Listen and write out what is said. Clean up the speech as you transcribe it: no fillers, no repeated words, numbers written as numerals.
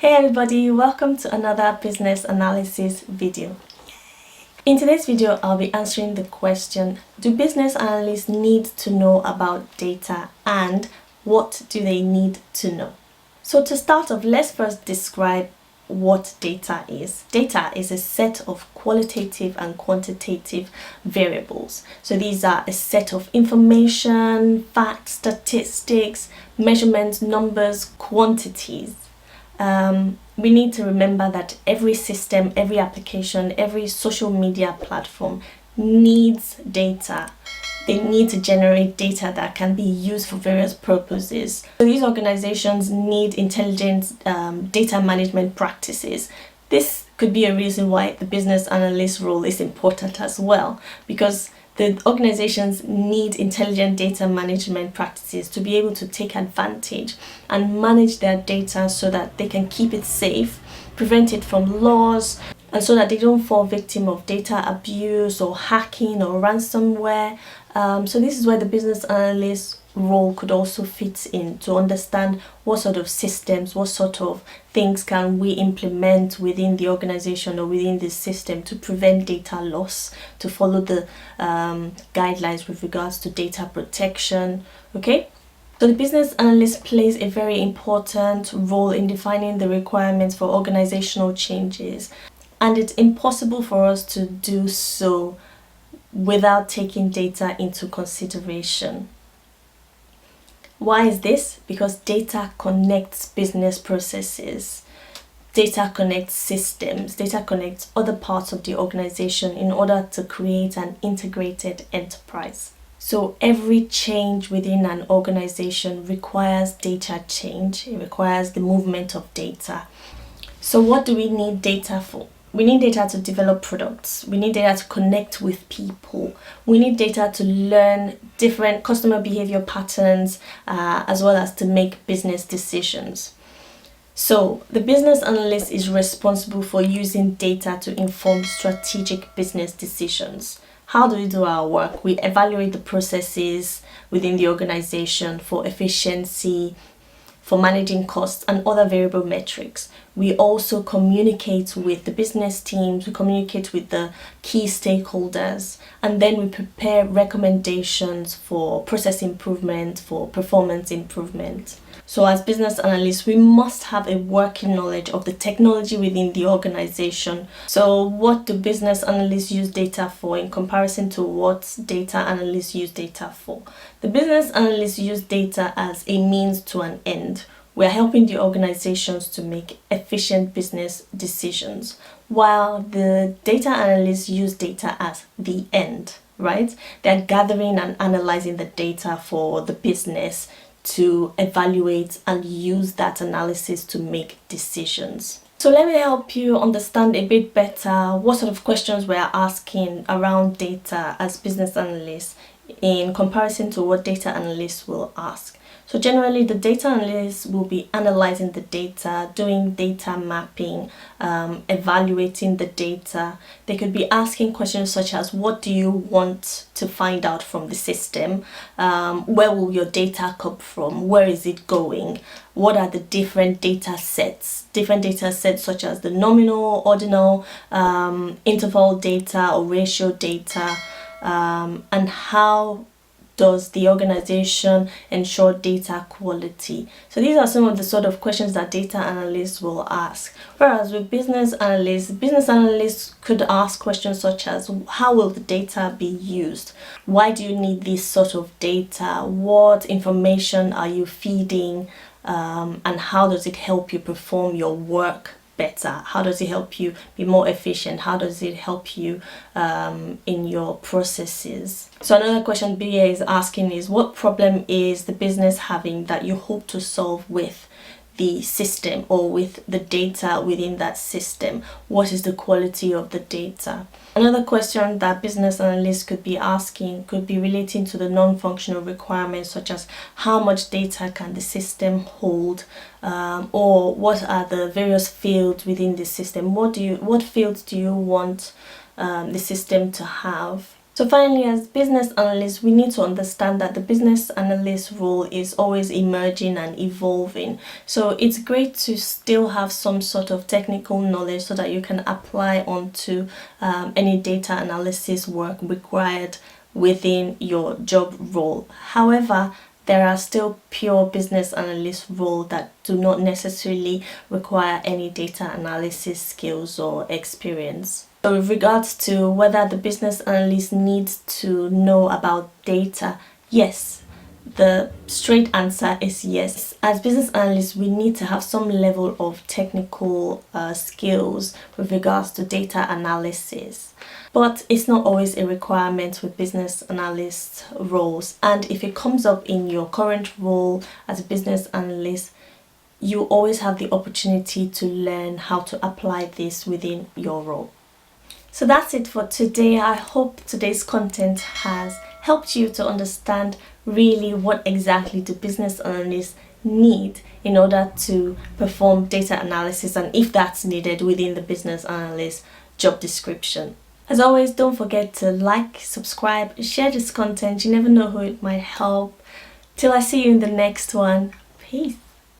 Hey everybody, welcome to another business analysis video. In today's video, I'll be answering the question, do business analysts need to know about data and what do they need to know? So to start off, let's first describe what data is. Data is a set of qualitative and quantitative variables. So these are a set of information, facts, statistics, measurements, numbers, quantities. We need to remember that every system, every application, every social media platform needs data. They need to generate data that can be used for various purposes. So these organizations need intelligent data management practices. This could be a reason why the business analyst role is important as well, because the organizations need intelligent data management practices to be able to take advantage and manage their data so that they can keep it safe, prevent it from loss, and so that they don't fall victim of data abuse or hacking or ransomware. So this is where the business analyst role could also fit in, to understand what sort of systems, what sort of things can we implement within the organization or within the system to prevent data loss, to follow the guidelines with regards to data protection. Okay, so the business analyst plays a very important role in defining the requirements for organizational changes, and it's impossible for us to do so without taking data into consideration. Why is this? Because data connects business processes, data connects systems, data connects other parts of the organization in order to create an integrated enterprise. So every change within an organization requires data change. It requires the movement of data. So what do we need data for? We need data to develop products. We need data to connect with people. We need data to learn different customer behavior patterns, as well as to make business decisions. So the business analyst is responsible for using data to inform strategic business decisions. How do we do our work? We evaluate the processes within the organization for efficiency, for managing costs and other variable metrics. We also communicate with the business teams, we communicate with the key stakeholders, and then we prepare recommendations for process improvement, for performance improvement. So as business analysts, we must have a working knowledge of the technology within the organization. So what do business analysts use data for in comparison to what data analysts use data for? The business analysts use data as a means to an end. We're helping the organizations to make efficient business decisions, while the data analysts use data as the end, right? They're gathering and analyzing the data for the business to evaluate and use that analysis to make decisions. So let me help you understand a bit better what sort of questions we're asking around data as business analysts in comparison to what data analysts will ask. So generally, the data analysts will be analyzing the data, doing data mapping, evaluating the data. They could be asking questions such as, what do you want to find out from the system? Where will your data come from? Where is it going? What are the different data sets? Different data sets such as the nominal, ordinal, interval data or ratio data, and how does the organization ensure data quality? So these are some of the sort of questions that data analysts will ask. Whereas with business analysts could ask questions such as, how will the data be used? Why do you need this sort of data? What information are you feeding? And how does it help you perform your work better? How does it help you be more efficient? How does it help you in your processes? So another question BA is asking is, what problem is the business having that you hope to solve with the system or with the data within that system? What is the quality of the data? Another question that business analysts could be asking could be relating to the non-functional requirements, such as how much data can the system hold, or what are the various fields within the system? What fields do you want the system to have? So finally, as business analysts, we need to understand that the business analyst role is always emerging and evolving. So it's great to still have some sort of technical knowledge so that you can apply onto any data analysis work required within your job role. However, there are still pure business analyst roles that do not necessarily require any data analysis skills or experience. So with regards to whether the business analyst needs to know about data, yes. The straight answer is yes. As business analysts, we need to have some level of technical skills with regards to data analysis. But it's not always a requirement with business analyst roles. And if it comes up in your current role as a business analyst, you always have the opportunity to learn how to apply this within your role. So that's it for today. I hope today's content has helped you to understand really what exactly do business analysts need in order to perform data analysis, and if that's needed within the business analyst job description. As always, don't forget to like, subscribe, share this content. You never know who it might help. Till I see you in the next one. Peace.